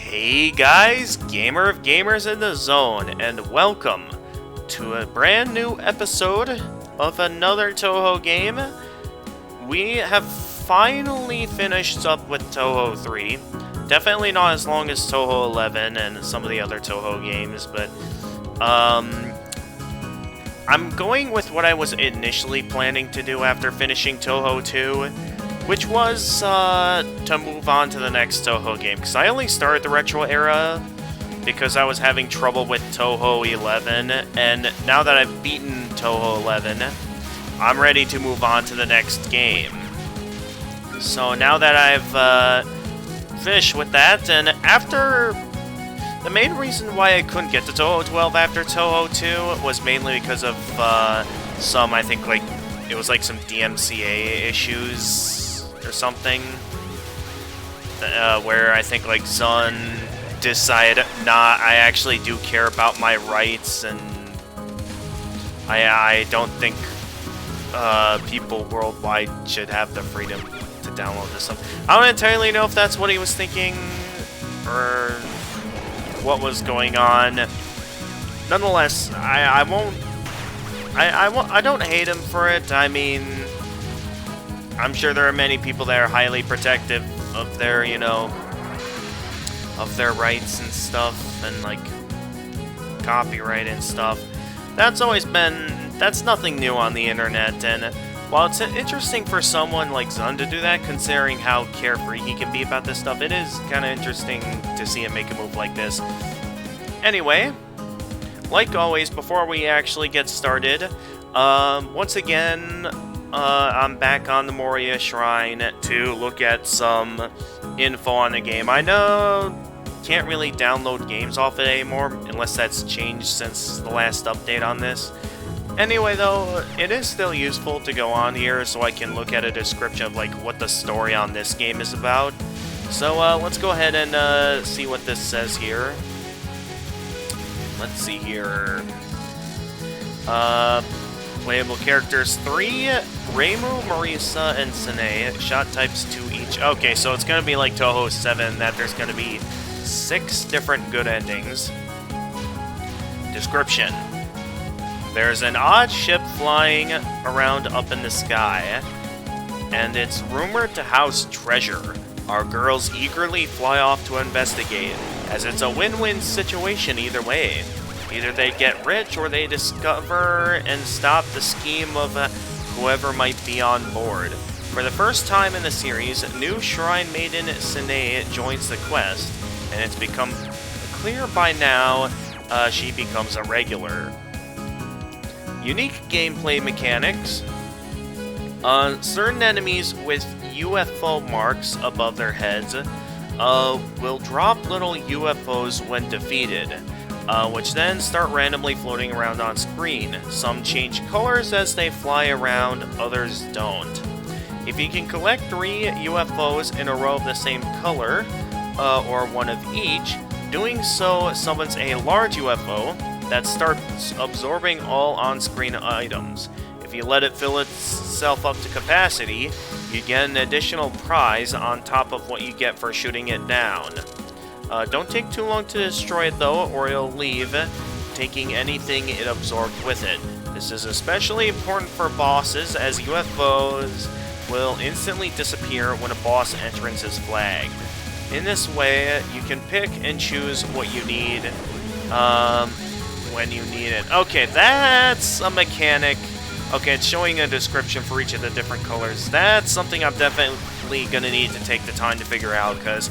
Hey guys, Gamer of Gamers in the Zone, and welcome to a brand new episode of another Touhou game. We have finally finished up with Touhou 3. Definitely not as long as Touhou 11 and some of the other Touhou games, but I'm going with what I was initially planning to do after finishing Touhou 2, which was to move on to the next Touhou game, because I only started the retro era because I was having trouble with Touhou 11, and now that I've beaten Touhou 11, I'm ready to move on to the next game. So now that I've finished with that, and after... The main reason why I couldn't get to Touhou 12 after Touhou 2 was mainly because of some, I think, like, it was like some DMCA issues or something, where I think, like, Zun decided, nah, I actually do care about my rights, and I don't think people worldwide should have the freedom to download this stuff. I don't entirely know if that's what he was thinking, or what was going on. Nonetheless, I don't hate him for it. I mean, I'm sure there are many people that are highly protective of their, you know, of their rights and stuff, and like copyright and stuff. That's nothing new on the internet, and while it's interesting for someone like Zun to do that, considering how carefree he can be about this stuff, it is kind of interesting to see him make a move like this. Anyway, like always, before we actually get started, once again, I'm back on the Moria Shrine to look at some info on the game. I know can't really download games off it anymore, unless that's changed since the last update on this. Anyway, though, it is still useful to go on here so I can look at a description of like what the story on this game is about. So let's go ahead and see what this says here. Let's see here. Playable characters 3, Reimu, Marisa, and Sine. Shot types 2 each. Okay, so it's going to be like Touhou 7, that there's going to be 6 different good endings. Description. There's an odd ship flying around up in the sky, and it's rumored to house treasure. Our girls eagerly fly off to investigate, as it's a win-win situation either way. Either they get rich or they discover and stop the scheme of whoever might be on board. For the first time in the series, new Shrine Maiden Sine joins the quest, and it's become clear by now she becomes a regular. Unique gameplay mechanics. Certain enemies with UFO marks above their heads will drop little UFOs when defeated, which then start randomly floating around on screen. Some change colors as they fly around, others don't. If you can collect 3 UFOs in a row of the same color, or one of each, doing so summons a large UFO that starts absorbing all on-screen items. If you let it fill itself up to capacity, you get an additional prize on top of what you get for shooting it down. Don't take too long to destroy it though, or it'll leave, taking anything it absorbed with it. This is especially important for bosses, as UFOs will instantly disappear when a boss entrance is flagged. In this way, you can pick and choose what you need, when you need it. Okay, that's a mechanic. Okay, it's showing a description for each of the different colors. That's something I'm definitely gonna need to take the time to figure out, because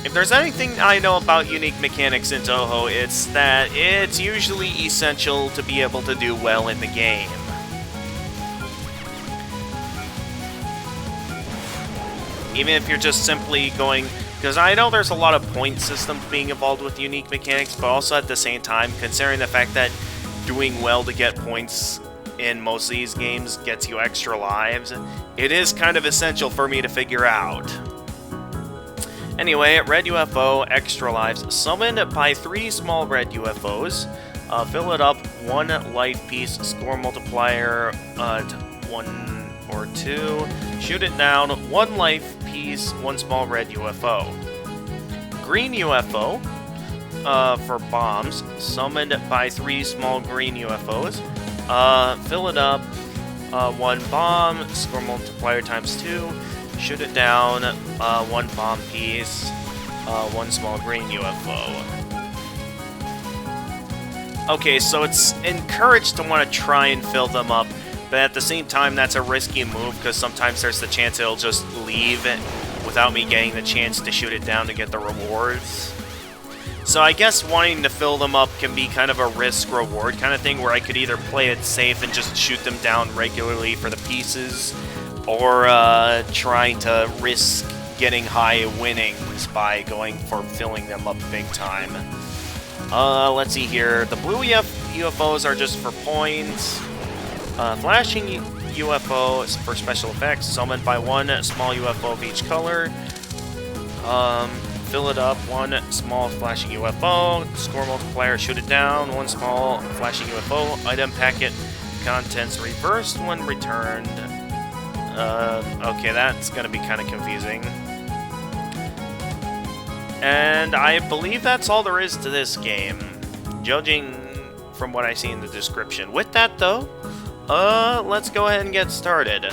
if there's anything I know about unique mechanics in Touhou, it's that it's usually essential to be able to do well in the game. Even if you're just simply going... Because I know there's a lot of point systems being involved with unique mechanics, but also at the same time, considering the fact that doing well to get points in most of these games gets you extra lives, it is kind of essential for me to figure out. Anyway, red UFO, extra lives, summoned by 3 small red UFOs. Fill it up, 1 life piece, score multiplier, 1 or 2. Shoot it down, 1 life piece, 1 small red UFO. green UFO for bombs, summoned by 3 small green UFOs. Fill it up, 1 bomb, score multiplier times 2, shoot it down, 1 bomb piece, 1 small green UFO. Okay, so it's encouraged to want to try and fill them up, but at the same time, that's a risky move, because sometimes there's the chance it'll just leave without me getting the chance to shoot it down to get the rewards. So I guess wanting to fill them up can be kind of a risk-reward kind of thing, where I could either play it safe and just shoot them down regularly for the pieces, or trying to risk getting high winnings by going for filling them up big time. Let's see here. The blue UFOs are just for points. Flashing UFO is for special effects, summoned by 1 small UFO of each color. Fill it up, 1 small flashing UFO, score multiplier, shoot it down, 1 small flashing UFO, item packet, contents reversed when returned. Okay, that's gonna be kind of confusing. And I believe that's all there is to this game, judging from what I see in the description. With that, though, let's go ahead and get started.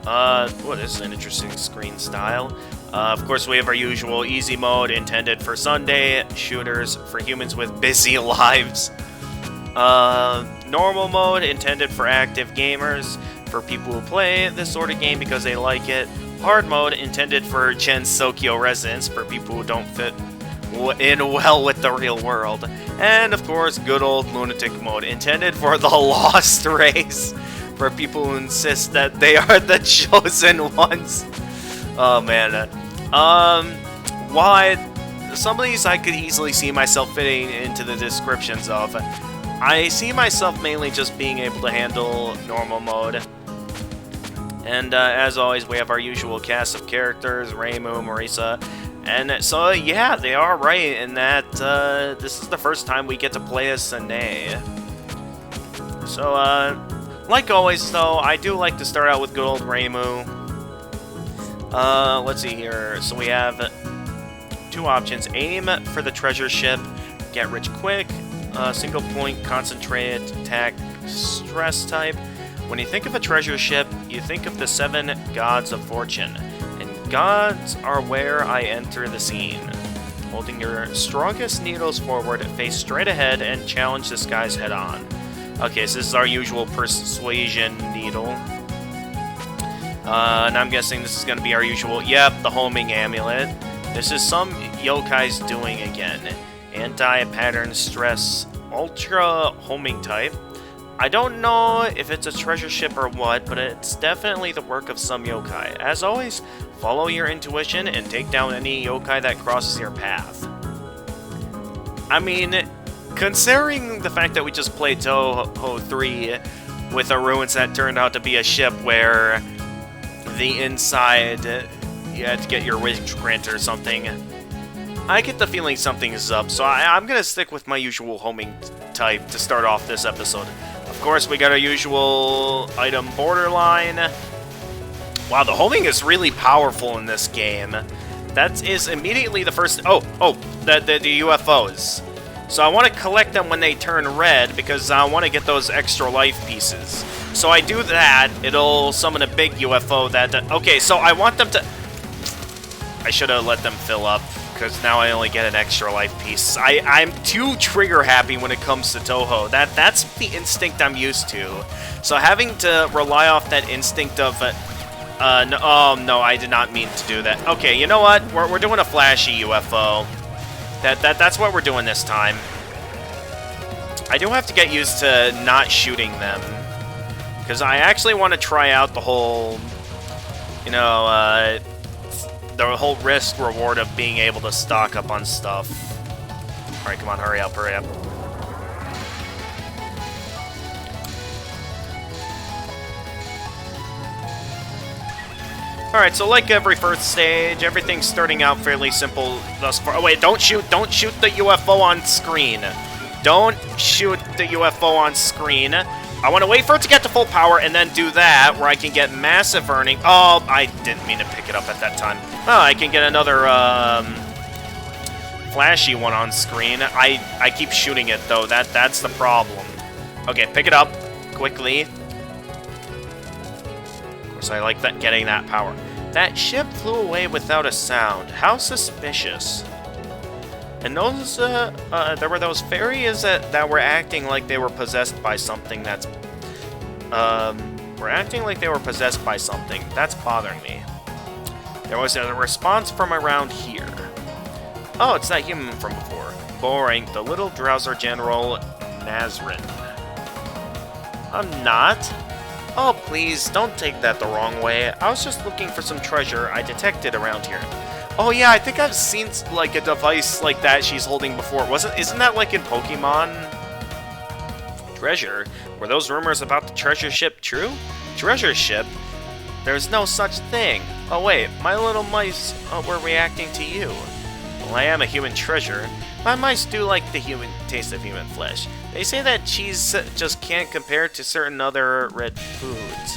This is an interesting screen style. Of course, we have our usual easy mode, intended for Sunday shooters, for humans with busy lives. Normal mode, intended for active gamers, for people who play this sort of game because they like it. Hard mode, intended for Gen Sokyo residents, for people who don't fit in well with the real world. And, of course, good old lunatic mode, intended for the lost race, for people who insist that they are the chosen ones. Oh, man. Why? Some of these I could easily see myself fitting into the descriptions of. I see myself mainly just being able to handle normal mode. And as always, we have our usual cast of characters, Reimu, Marisa, and so yeah, they are right in that this is the first time we get to play as Sanae. So, like always though, I do like to start out with good old Reimu. Let's see here, so we have 2 options: aim for the treasure ship, get rich quick, single point, concentrated, attack, stress type. When you think of a treasure ship, you think of the 7 gods of fortune, and gods are where I enter the scene. Holding your strongest needles forward, face straight ahead, and challenge the skies head-on. Okay, so this is our usual persuasion needle. And I'm guessing this is going to be our usual, yep, the homing amulet. This is some yokai's doing again. Anti-pattern stress, ultra homing type. I don't know if it's a treasure ship or what, but it's definitely the work of some yokai. As always, follow your intuition and take down any yokai that crosses your path. I mean, considering the fact that we just played Touhou 3 with a ruins that turned out to be a ship where the inside you had to get your wish grant or something, I get the feeling something is up, so I'm gonna stick with my usual homing type to start off this episode. Of course, we got our usual item borderline. Wow, the homing is really powerful in this game. That is immediately the first... the UFOs. So I want to collect them when they turn red, because I want to get those extra life pieces. So I do that, it'll summon a big UFO that... Okay, so I want them to... I should have let them fill up, because now I only get an extra life piece. I'm too trigger happy when it comes to Touhou. That's the instinct I'm used to. So having to rely off that instinct of... no, I did not mean to do that. Okay, you know what? We're doing a flashy UFO. That's what we're doing this time. I do have to get used to not shooting them, because I actually want to try out the whole, you know, the whole risk-reward of being able to stock up on stuff. Alright, come on, hurry up, hurry up. Alright, so like every first stage, everything's starting out fairly simple thus far. Oh wait, don't shoot the UFO on screen. Don't shoot the UFO on screen. I want to wait for it to get to full power and then do that, where I can get massive earning. Oh, I didn't mean to pick it up at that time. Oh, I can get another, flashy one on screen. I keep shooting it, though. That's the problem. Okay, pick it up quickly. Of course, I like that getting that power. That ship flew away without a sound. How suspicious. And those, there were those fairies that were acting like they were possessed by something that's, That's bothering me. There was a response from around here. Oh, it's that human from before. Boring, the little drowser General Nazrin. I'm not. Oh, please, don't take that the wrong way. I was just looking for some treasure I detected around here. Oh yeah, I think I've seen like a device like that she's holding before. Isn't that like in Pokemon? Treasure? Were those rumors about the treasure ship true? Treasure ship? There's no such thing. Oh wait, my little mice were reacting to you. Well, I am a human treasure. My mice do like the human taste of human flesh. They say that cheese just can't compare to certain other red foods.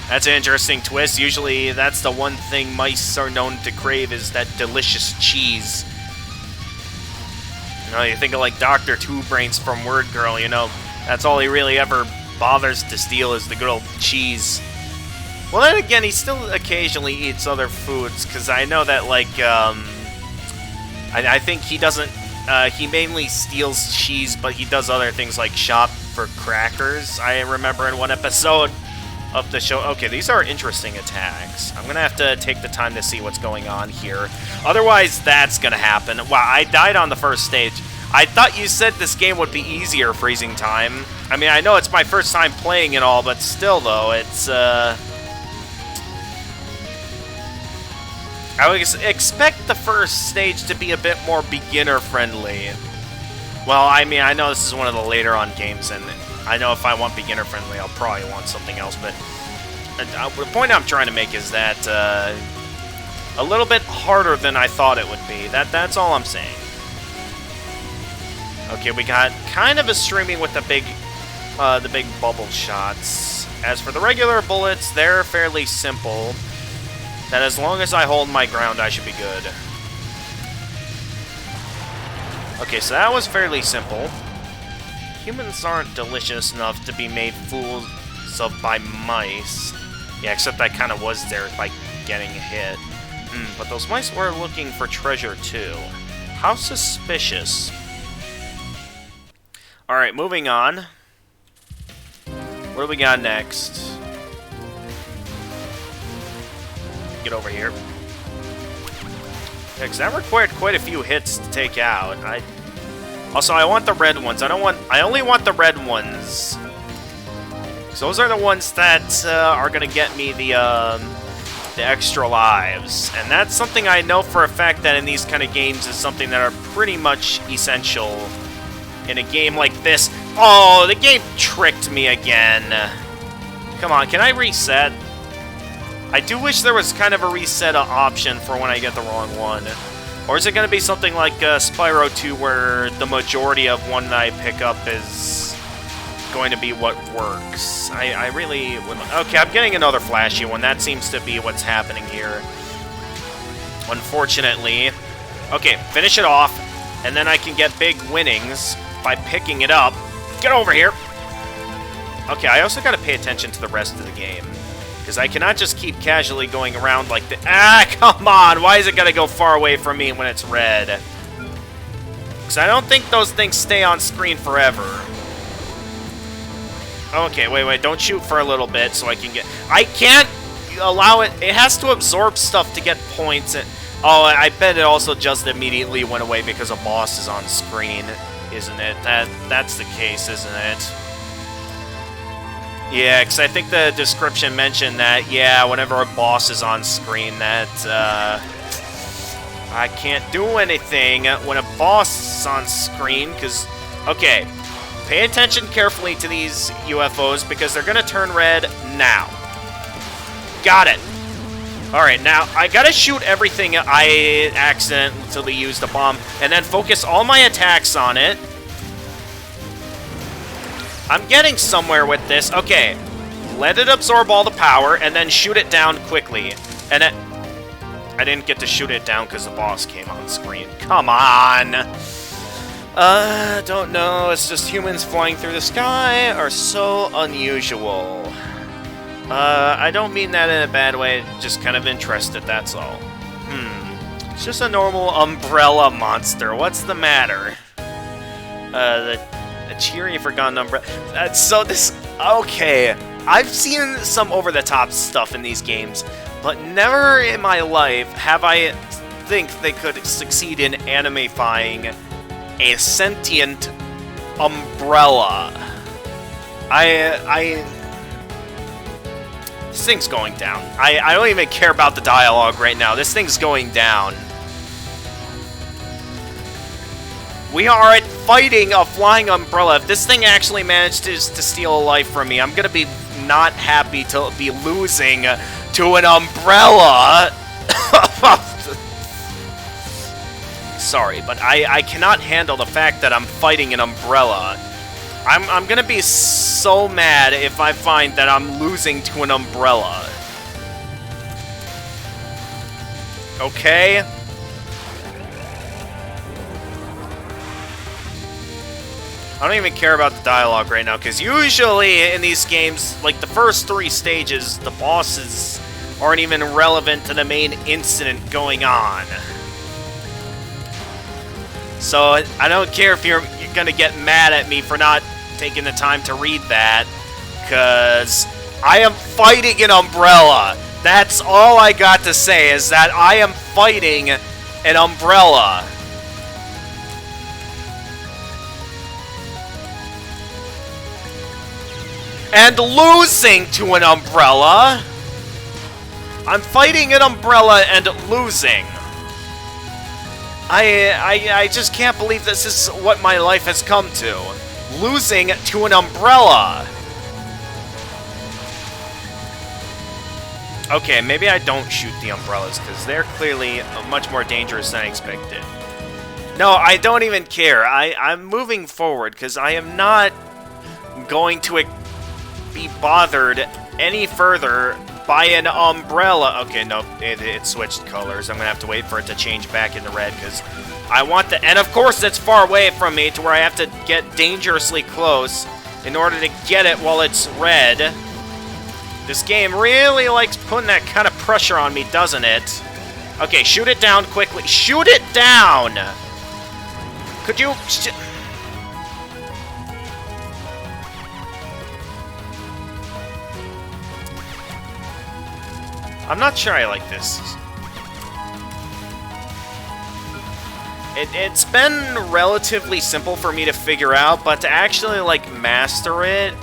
That's an interesting twist. Usually, that's the one thing mice are known to crave is that delicious cheese. You know, you think of like Dr. Two Brains from Word Girl, you know, that's all he really ever bothers to steal is the good old cheese. Well, then again, he still occasionally eats other foods, because I know that, like, I think he doesn't, he mainly steals cheese, but he does other things like shop for crackers. I remember in one episode of the show. Okay, these are interesting attacks. I'm gonna have to take the time to see what's going on here. Otherwise, that's gonna happen. Wow, I died on the first stage. I thought you said this game would be easier freezing time. I mean, I know it's my first time playing and all, but still, though, it's, I would expect the first stage to be a bit more beginner-friendly. Well, I mean, I know this is one of the later on games, and I know if I want beginner-friendly, I'll probably want something else, but the point I'm trying to make is that a little bit harder than I thought it would be. That's all I'm saying. Okay, we got kind of a streaming with the big bubble shots. As for the regular bullets, they're fairly simple. That as long as I hold my ground, I should be good. Okay, so that was fairly simple. Humans aren't delicious enough to be made fools of by mice. Yeah, except I kind of was there by getting hit. But those mice were looking for treasure too. How suspicious. Alright, moving on. What do we got next? Get over here. Yeah, because that required quite a few hits to take out. Also, I want the red ones. I only want the red ones. Because those are the ones that are gonna get me the extra lives. And that's something I know for a fact that in these kind of games is something that are pretty much essential in a game like this. Oh, the game tricked me again. Come on, can I reset? I do wish there was kind of a reset option for when I get the wrong one. Or is it going to be something like Spyro 2 where the majority of one that I pick up is going to be what works? I really would... Okay, I'm getting another flashy one. That seems to be what's happening here. Unfortunately. Okay, finish it off. And then I can get big winnings by picking it up. Get over here! Okay, I also gotta pay attention to the rest of the game. Because I cannot just keep casually going around like the... Ah, come on! Why is it gotta go far away from me when it's red? Because I don't think those things stay on screen forever. Okay, wait, don't shoot for a little bit so I can get... I can't allow it... It has to absorb stuff to get points. Oh, I bet it also just immediately went away because a boss is on screen, isn't it? That's the case, isn't it? Yeah, because I think the description mentioned that, yeah, whenever a boss is on screen, that, I can't do anything when a boss is on screen, because, okay, pay attention carefully to these UFOs, because they're going to turn red now. Got it. Alright, now, I gotta shoot everything I accidentally used a bomb, and then focus all my attacks on it. I'm getting somewhere with this. Okay, let it absorb all the power, and then shoot it down quickly. And it... I didn't get to shoot it down because the boss came on screen. Come on! Don't know. It's just humans flying through the sky are so unusual. I don't mean that in a bad way, just kind of interested, that's all. It's just a normal umbrella monster. What's the matter? The cheery forgotten umbrella. So this... Okay, I've seen some over-the-top stuff in these games, but never in my life have I think they could succeed in animifying a sentient umbrella. This thing's going down. I don't even care about the dialogue right now. This thing's going down. We are fighting a flying umbrella. If this thing actually manages to steal a life from me, I'm gonna be not happy to be losing to an umbrella. Sorry, but I cannot handle the fact that I'm fighting an umbrella. I'm gonna be so mad if I find that I'm losing to an umbrella. Okay? I don't even care about the dialogue right now, because usually in these games, like the first 3 stages, the bosses aren't even relevant to the main incident going on. So I don't care if you're gonna get mad at me for not taking the time to read that, because I am fighting an umbrella. That's all I got to say, is that I am fighting an umbrella. And losing to an umbrella. I'm fighting an umbrella and losing. I just can't believe this is what my life has come to. Losing to an umbrella. Okay, maybe I don't shoot the umbrellas, because they're clearly much more dangerous than I expected. No, I don't even care. I'm moving forward, because I am not going to be bothered any further by an umbrella. Okay, no, it switched colors. I'm gonna have to wait for it to change back into red, because I want the... And of course it's far away from me to where I have to get dangerously close in order to get it while it's red. This game really likes putting that kind of pressure on me, doesn't it? Okay, shoot it down quickly. Shoot it down! Could you... I'm not sure I like this. It's been relatively simple for me to figure out, but to actually, like, master it,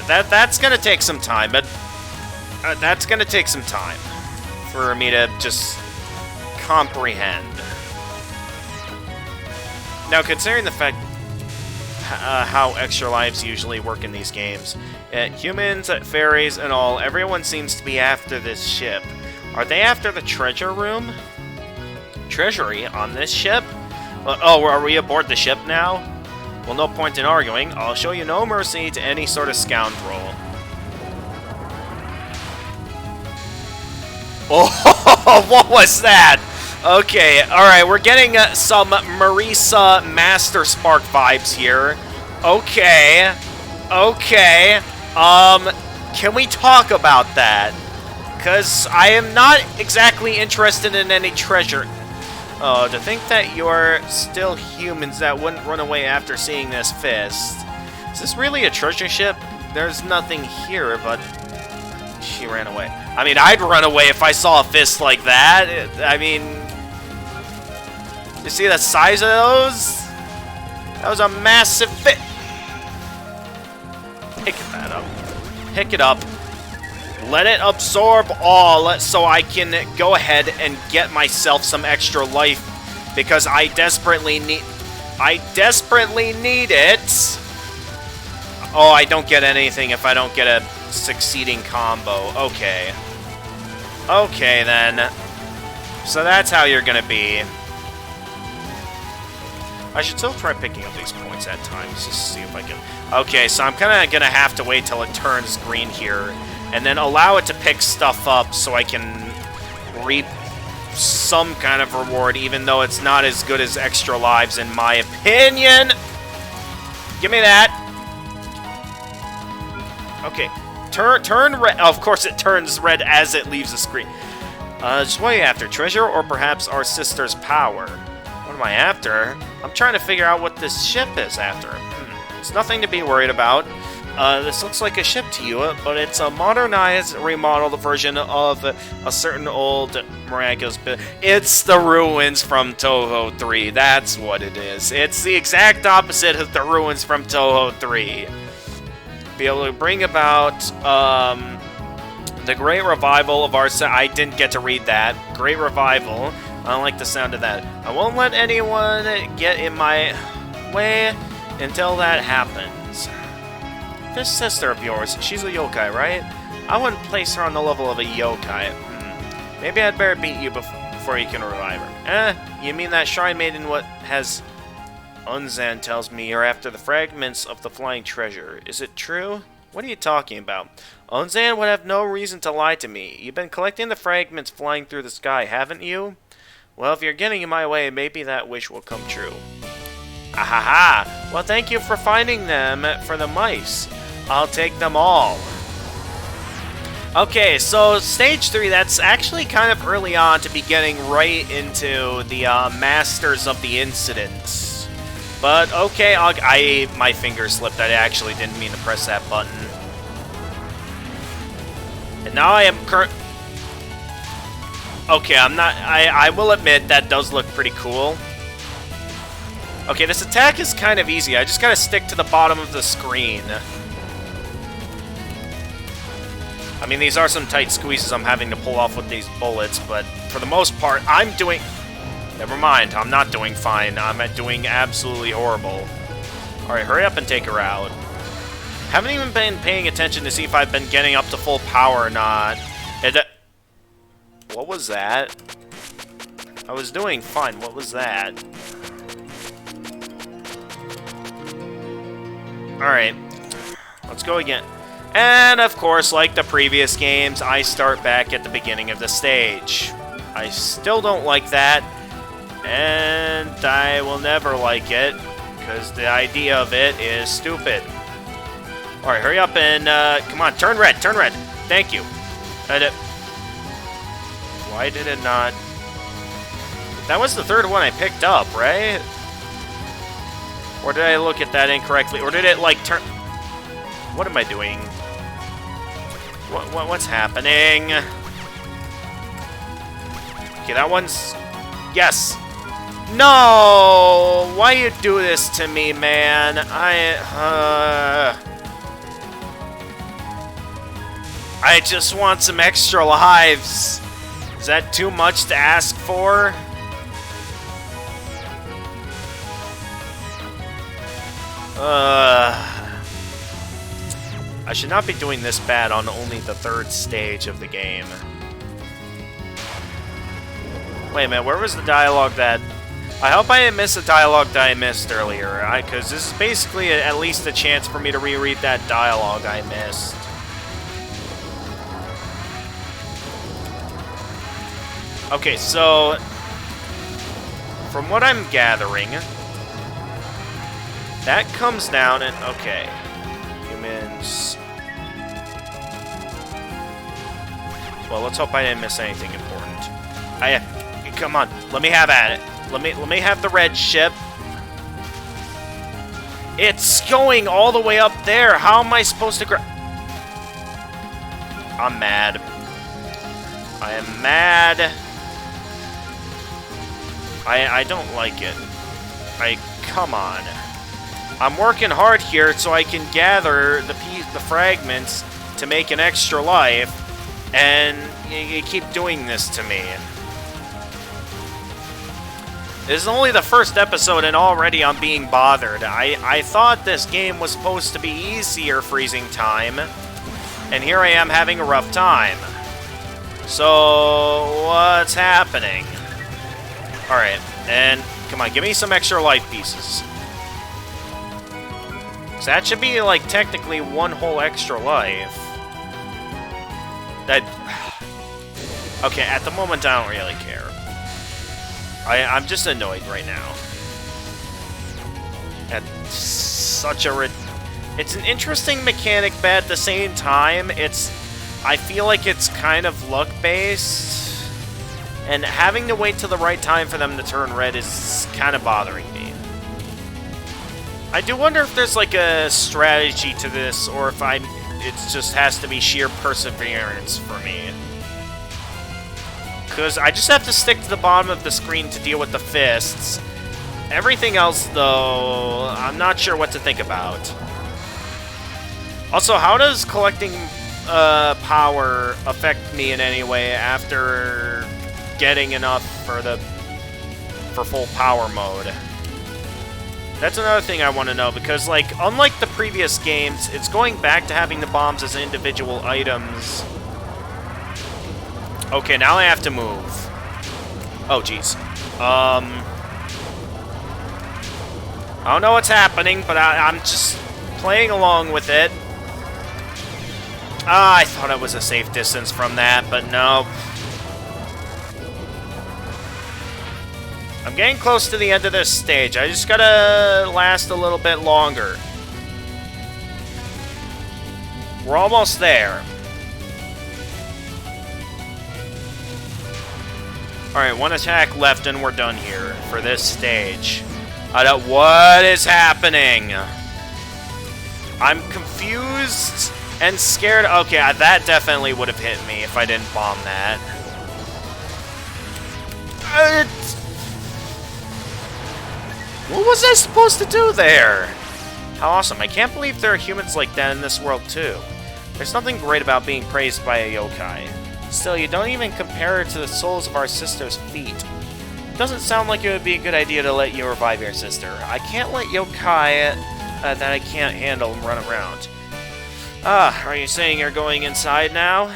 that's gonna take some time. But that's gonna take some time for me to just comprehend. Now, considering the fact how extra lives usually work in these games, humans, fairies, and all, everyone seems to be after this ship. Are they after the treasure room? Treasury on this ship? Oh, are we aboard the ship now? Well, no point in arguing. I'll show you no mercy to any sort of scoundrel. Oh, what was that? Okay, alright, we're getting some Marisa Master Spark vibes here. Okay. Okay. Can we talk about that? Because I am not exactly interested in any treasure. Oh, to think that you're still humans that wouldn't run away after seeing this fist. Is this really a treasure ship? There's nothing here, but she ran away. I mean, I'd run away if I saw a fist like that. I mean, you see the size of those? That was a massive fist. Pick that up. Pick it up. Let it absorb all so I can go ahead and get myself some extra life, because I desperately need it. Oh, I don't get anything if I don't get a succeeding combo. Okay. Okay, then. So that's how you're gonna be. I should still try picking up these points at times, just to see if I can... Okay, so I'm kind of going to have to wait till it turns green here, and then allow it to pick stuff up so I can reap some kind of reward, even though it's not as good as extra lives, in my opinion. Give me that. Okay, turn red. Of course, it turns red as it leaves the screen. Just what are you after? Treasure, or perhaps our sister's power? What am I after? I'm trying to figure out what this ship is after. It's nothing to be worried about. This looks like a ship to you, but it's a modernized, remodeled version of a certain old miraculous... It's the ruins from Touhou 3. That's what it is. It's the exact opposite of the ruins from Touhou 3. Be able to bring about the great revival of our... I didn't get to read that. Great revival. I don't like the sound of that. I won't let anyone get in my way until that happens. This sister of yours, she's a yokai, right? I wouldn't place her on the level of a yokai. Maybe I'd better beat you before you can revive her. You mean that shrine maiden what has... Unzan tells me you're after the fragments of the flying treasure. Is it true? What are you talking about? Unzan would have no reason to lie to me. You've been collecting the fragments flying through the sky, haven't you? Well, if you're getting in my way, maybe that wish will come true. Ahaha! Well, thank you for finding them for the mice. I'll take them all. Okay, so Stage 3, that's actually kind of early on to be getting right into the Masters of the Incident. But, okay, my finger slipped. I actually didn't mean to press that button. And now I am Okay, I'm not... I will admit, that does look pretty cool. Okay, this attack is kind of easy. I just gotta stick to the bottom of the screen. I mean, these are some tight squeezes I'm having to pull off with these bullets, but for the most part, I'm doing... Never mind, I'm not doing fine. I'm doing absolutely horrible. Alright, hurry up and take her out. Haven't even been paying attention to see if I've been getting up to full power or not. What was that? I was doing fine. What was that? Alright. Let's go again. And, of course, like the previous games, I start back at the beginning of the stage. I still don't like that, and I will never like it, because the idea of it is stupid. Alright, hurry up and, come on, turn red, turn red. Thank you. Why did it not... That was the third one I picked up, right? Or did I look at that incorrectly? Or did it, like, turn... What am I doing? What's happening? Okay, that one's... Yes! No! Why you do this to me, man? I just want some extra lives. Is that too much to ask for? I should not be doing this bad on only the third stage of the game. Wait a minute, where was the dialogue that... I hope I didn't miss the dialogue that I missed earlier, because this is basically at least a chance for me to reread that dialogue I missed. Okay, so... From what I'm gathering... That comes down and... Okay. Humans... Well, let's hope I didn't miss anything important. Come on, let me have at it. Let me have the red ship. It's going all the way up there. How am I supposed to I'm mad. I am mad. I don't like it. Come on. I'm working hard here so I can gather the fragments to make an extra life, and you keep doing this to me. This is only the first episode and already I'm being bothered. I thought this game was supposed to be easier freezing time, and here I am having a rough time. So, what's happening? Alright, and Come on, give me some extra life pieces. So that should be, like, technically one whole extra life. That... Okay, at the moment, I don't really care. I'm just annoyed right now. That's such a... It's an interesting mechanic, but at the same time, I feel like it's kind of luck-based. And having to wait till the right time for them to turn red is kind of bothering me. I do wonder if there's like a strategy to this, or if it just has to be sheer perseverance for me. Because I just have to stick to the bottom of the screen to deal with the fists. Everything else, though, I'm not sure what to think about. Also, how does collecting power affect me in any way after getting enough for full power mode? That's another thing I want to know, because, like, unlike the previous games, it's going back to having the bombs as individual items. Okay, now I have to move. Oh, jeez. I don't know what's happening, but I'm just playing along with it. Ah, I thought I was a safe distance from that, but no. I'm getting close to the end of this stage. I just gotta last a little bit longer. We're almost there. Alright, one attack left and we're done here for this stage. What is happening? I'm confused and scared. Okay, that definitely would have hit me if I didn't bomb that. What was I supposed to do there? How awesome. I can't believe there are humans like that in this world, too. There's nothing great about being praised by a yokai. Still, you don't even compare it to the soles of our sister's feet. It doesn't sound like it would be a good idea to let you revive your sister. I can't let yokai that I can't handle run around. Ah, are you saying you're going inside now?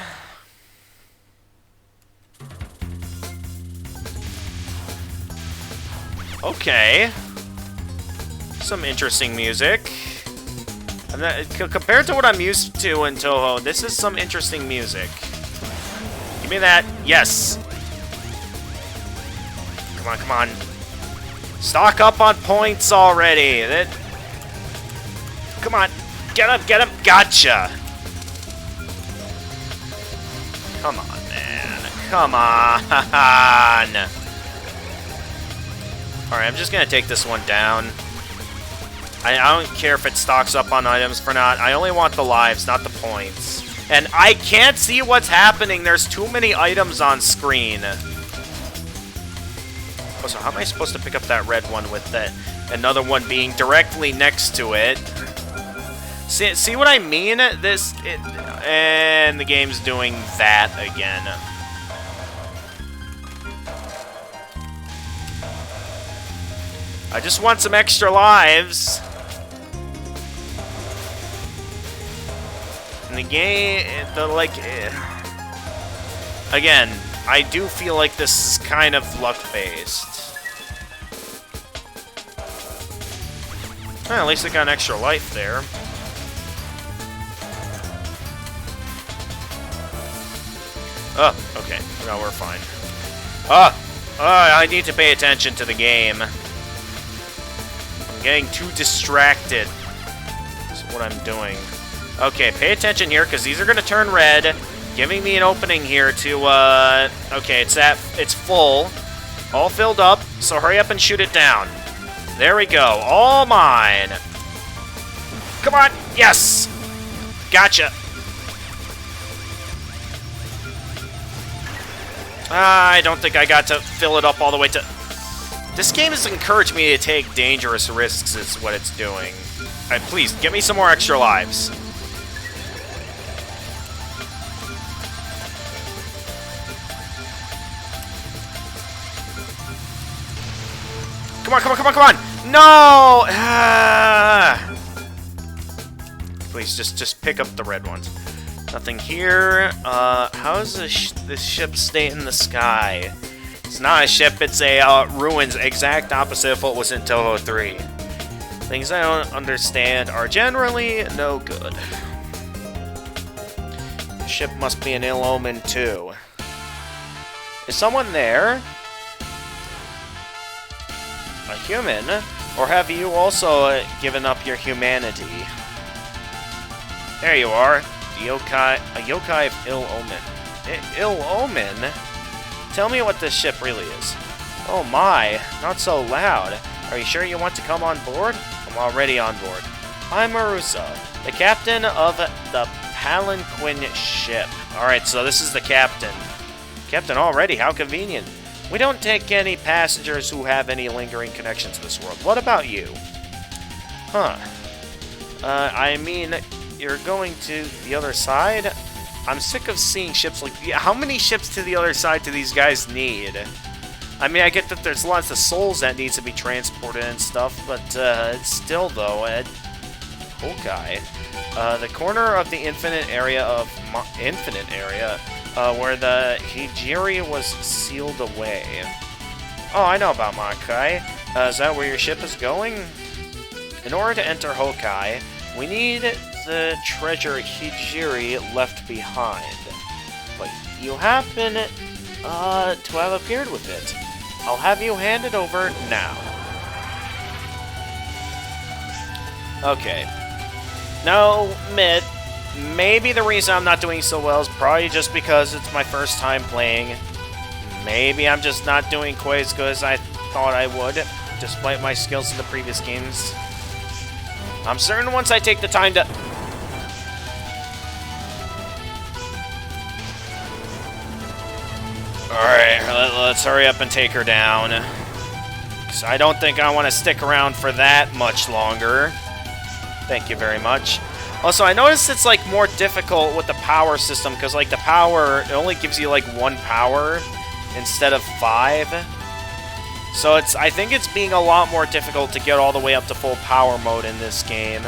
Okay. Some interesting music. Compared to what I'm used to in Touhou, this is some interesting music. Give me that. Yes. Come on, come on. Stock up on points already. Come on. Get him, get him. Gotcha. Come on, man. Come on. Alright, I'm just gonna take this one down. I don't care if it stocks up on items or not. I only want the lives, not the points. And I can't see what's happening. There's too many items on screen. Oh, so how am I supposed to pick up that red one with another one being directly next to it? See what I mean? And the game's doing that again. I just want some extra lives. And the game, again, I do feel like this is kind of luck-based. Well, at least I got an extra life there. Oh, okay. No, we're fine. I need to pay attention to the game. I'm getting too distracted. That's what I'm doing. Okay, pay attention here, because these are going to turn red, giving me an opening here to, okay, it's full. All filled up, so hurry up and shoot it down. There we go. All mine. Come on. Yes. Gotcha. I don't think I got to fill it up all the way to... This game has encouraged me to take dangerous risks, is what it's doing. Alright, please, give me some more extra lives. Come on, come on, come on, come on! No! Please, just pick up the red ones. Nothing here. How does this ship stay in the sky? It's not a ship, it's a ruins, exact opposite of what was in Touhou 3. Things I don't understand are generally no good. The ship must be an ill omen too. Is someone there? A human? Or have you also given up your humanity? There you are. A yokai of ill omen. Ill omen? Tell me what this ship really is. Oh my, not so loud. Are you sure you want to come on board? I'm already on board. I'm Marusa, the captain of the Palanquin ship. Alright, so this is the captain. Captain already? How convenient. We don't take any passengers who have any lingering connection to this world. What about you? Huh. I mean, you're going to the other side? I'm sick of seeing ships like... How many ships to the other side do these guys need? I mean, I get that there's lots of souls that needs to be transported and stuff, but still, though, okay. The corner of the infinite area where the Hijiri was sealed away. Oh, I know about Makai. Is that where your ship is going? In order to enter Hokai, we need the treasure Hijiri left behind. But you happen to have appeared with it. I'll have you hand it over now. Okay. Now, admit, maybe the reason I'm not doing so well is probably just because it's my first time playing. Maybe I'm just not doing quite as good as I thought I would, despite my skills in the previous games. I'm certain once I take the time to... Alright, let's hurry up and take her down. Because I don't think I want to stick around for that much longer. Thank you very much. Also, I noticed it's, like, more difficult with the power system, because, like, the power, it only gives you, like, 1 power instead of 5. So I think it's being a lot more difficult to get all the way up to full power mode in this game.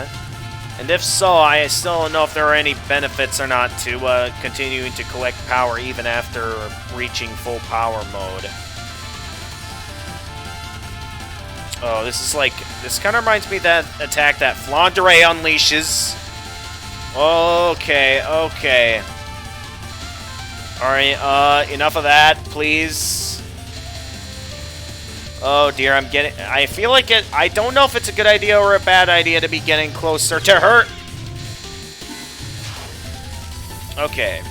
And if so, I still don't know if there are any benefits or not to continuing to collect power even after reaching full power mode. Oh, this kind of reminds me of that attack that Flandre unleashes. Okay. Alright, enough of that, please. Oh dear, I feel like I don't know if it's a good idea or a bad idea to be getting closer to her. Okay.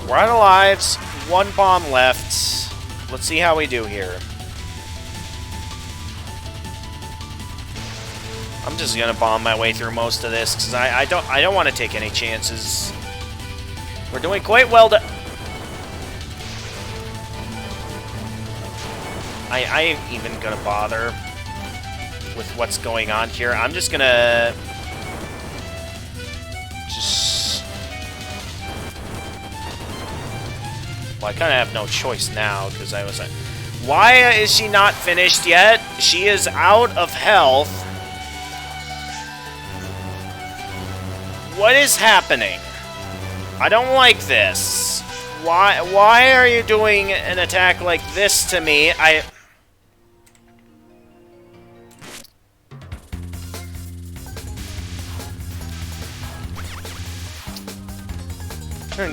We're out of lives. 1 bomb left. Let's see how we do here. I'm just gonna bomb my way through most of this, because I don't want to take any chances. We're doing quite well to... I ain't even gonna bother with what's going on here. I'm just gonna... Well, I kind of have no choice now, because I was like... Why is she not finished yet? She is out of health. What is happening? I don't like this. Why are you doing an attack like this to me?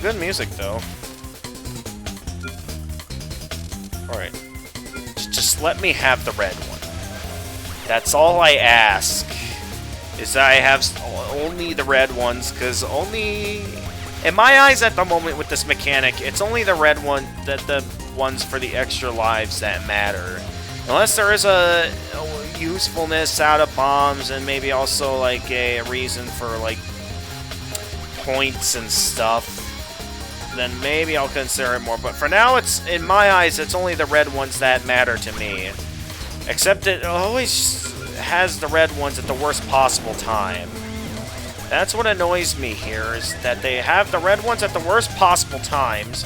Good music, though. Alright. Just let me have the red one. That's all I ask. Is that I have only the red ones, because only... In my eyes at the moment with this mechanic, it's only the red one, the ones for the extra lives that matter. Unless there is a usefulness out of bombs, and maybe also, like, a reason for, like, points and stuff, then maybe I'll consider it more. But for now, it's, in my eyes, it's only the red ones that matter to me. Except it always has the red ones at the worst possible time. That's what annoys me here, is that they have the red ones at the worst possible times.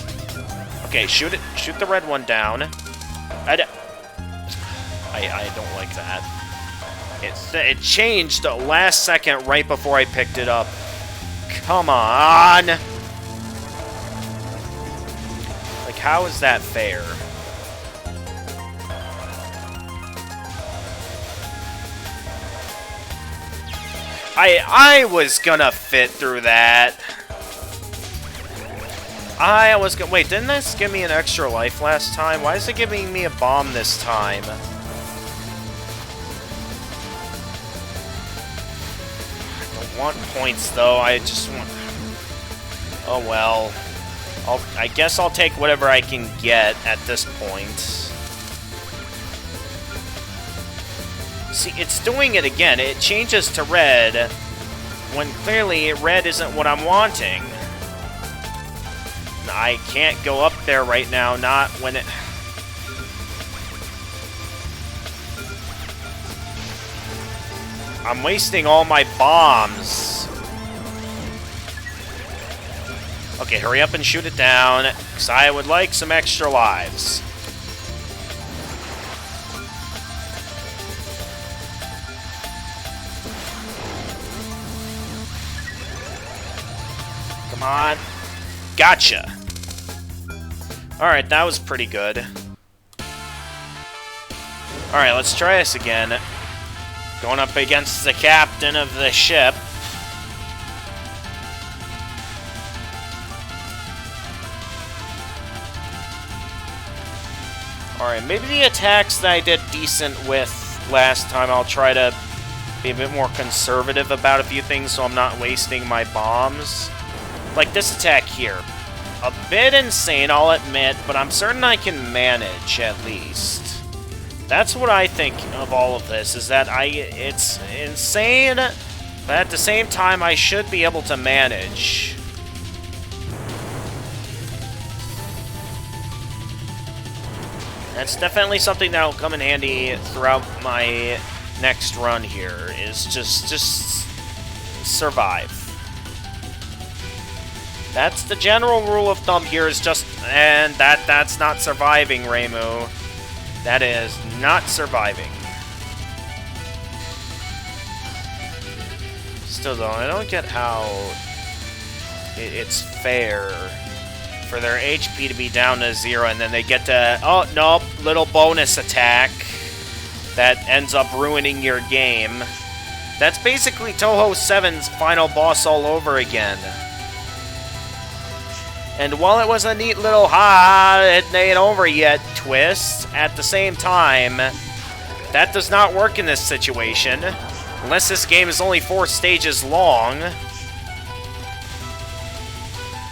Okay, shoot it. Shoot the red one down. I don't like that. It changed the last second right before I picked it up. Come on! Like, how is that fair? I was gonna fit through that. I was gonna... Wait, didn't this give me an extra life last time? Why is it giving me a bomb this time? I don't want points, though. I just want... Oh, well. I guess I'll take whatever I can get at this point. See, it's doing it again. It changes to red when clearly red isn't what I'm wanting. I can't go up there right now, not when it... I'm wasting all my bombs. Okay, hurry up and shoot it down, because I would like some extra lives. Come on. Gotcha. Alright, that was pretty good. Alright, let's try this again. Going up against the captain of the ship. Alright, maybe the attacks that I did decent with last time, I'll try to be a bit more conservative about a few things so I'm not wasting my bombs. Like this attack here. A bit insane, I'll admit, but I'm certain I can manage, at least. That's what I think of all of this, is that it's insane, but at the same time, I should be able to manage. That's definitely something that will come in handy throughout my next run here, is just survive. That's the general rule of thumb here, is just... And that's not surviving, Reimu. That is not surviving. Still, though, I don't get how it's fair for their HP to be down to 0, and then they get to... Oh, nope, little bonus attack that ends up ruining your game. That's basically Touhou 7's final boss all over again. And while it was a neat little it ain't over yet twist, at the same time, that does not work in this situation. Unless this game is only 4 stages long.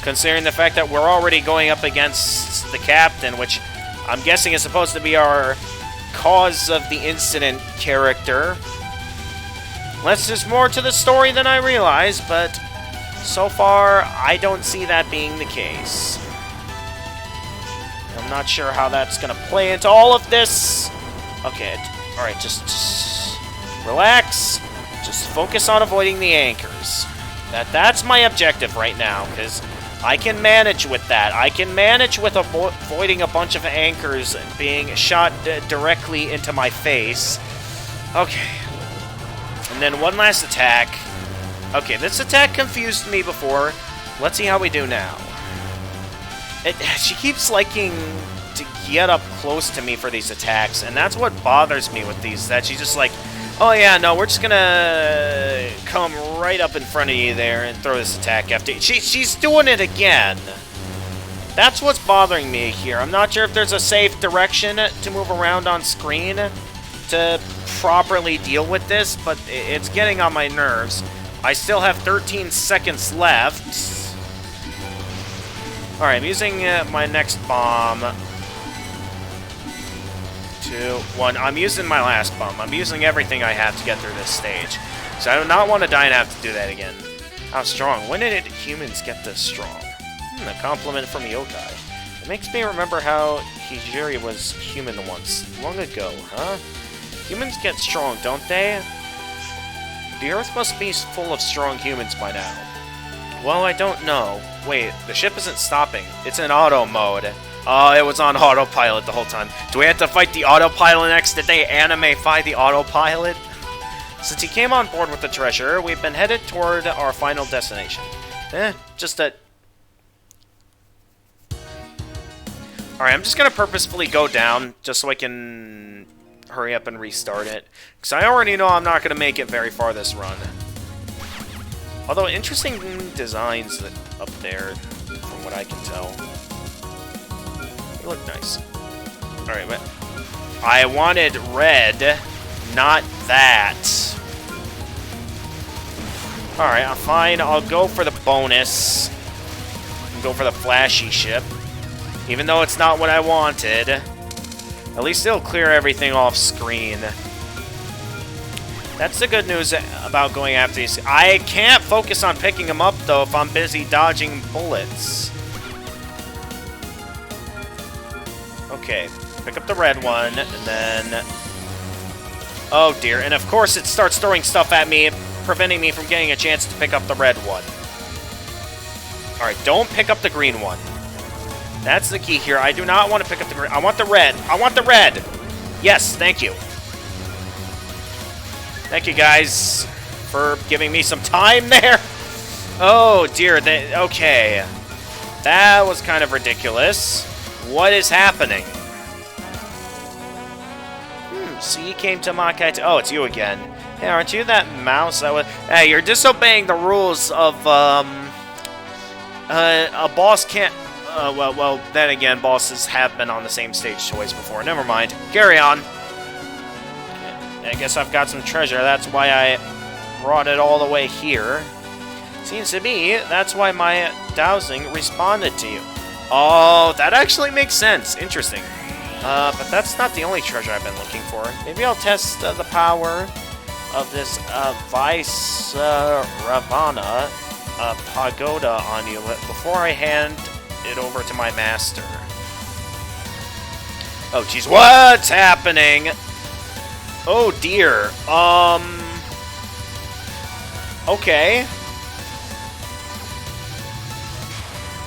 Considering the fact that we're already going up against the captain, which I'm guessing is supposed to be our cause of the incident character. Unless there's more to the story than I realize, but... So far, I don't see that being the case. I'm not sure how that's going to play into all of this. Okay, alright, just relax. Just focus on avoiding the anchors. That's my objective right now, because I can manage with that. I can manage with avoiding a bunch of anchors being shot directly into my face. Okay. And then one last attack. Okay, this attack confused me before. Let's see how we do now. She keeps liking to get up close to me for these attacks, and that's what bothers me with these, that she's just like, oh yeah, no, we're just gonna come right up in front of you there and throw this attack after you. She's doing it again. That's what's bothering me here. I'm not sure if there's a safe direction to move around on screen to properly deal with this, but it's getting on my nerves. I still have 13 seconds left. Alright, I'm using my next bomb. 2, 1. I'm using my last bomb. I'm using everything I have to get through this stage. So I do not want to die and have to do that again. How strong? When did humans get this strong? A compliment from Yokai. It makes me remember how Hijiri was human once. Long ago, huh? Humans get strong, don't they? The Earth must be full of strong humans by now. Well, I don't know. Wait, the ship isn't stopping. It's in auto mode. Oh, it was on autopilot the whole time. Do we have to fight the autopilot next? Did they anime-fy the autopilot? Since he came on board with the treasure, we've been headed toward our final destination. Just a... Alright, I'm just gonna purposefully go down, just so I can hurry up and restart it. Because I already know I'm not gonna make it very far this run. Although, interesting designs up there, from what I can tell. They look nice. Alright, but I wanted red, not that. Alright, fine. I'll go for the bonus. And go for the flashy ship. Even though it's not what I wanted. At least it'll clear everything off screen. That's the good news about going after these. I can't focus on picking them up, though, if I'm busy dodging bullets. Okay, pick up the red one, and then... Oh, dear. And, of course, it starts throwing stuff at me, preventing me from getting a chance to pick up the red one. Alright, don't pick up the green one. That's the key here. I do not want to pick up the green. I want the red. I want the red! Yes, thank you. Thank you, guys, for giving me some time there. Oh, dear. Okay. That was kind of ridiculous. What is happening? So you came to Makai. Oh, it's you again. Hey, aren't you that mouse? Hey, you're disobeying the rules of, a boss can't... well, then again, bosses have been on the same stage twice before. Never mind. Carry on. I guess I've got some treasure. That's why I brought it all the way here. Seems to me that's why my dowsing responded to you. Oh, that actually makes sense. Interesting. But that's not the only treasure I've been looking for. Maybe I'll test the power of this Vice Ravana pagoda on you before I hand it over to my master. Oh, jeez. What's happening? Oh, dear. Okay.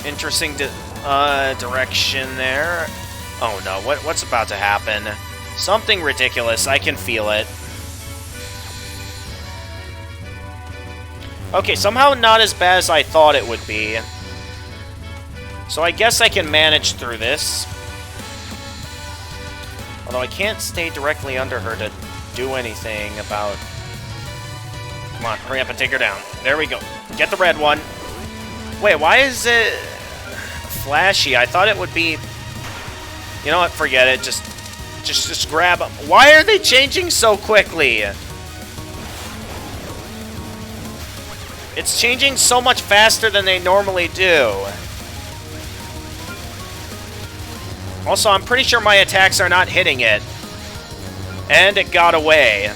Interesting direction there. Oh, no. What's about to happen? Something ridiculous. I can feel it. Okay, somehow not as bad as I thought it would be. So I guess I can manage through this. Although I can't stay directly under her to do anything about... Come on, hurry up and take her down. There we go. Get the red one. Wait, why is it flashy? I thought it would be... You know what? Forget it. Just grab them. Why are they changing so quickly? It's changing so much faster than they normally do. Also, I'm pretty sure my attacks are not hitting it. And it got away.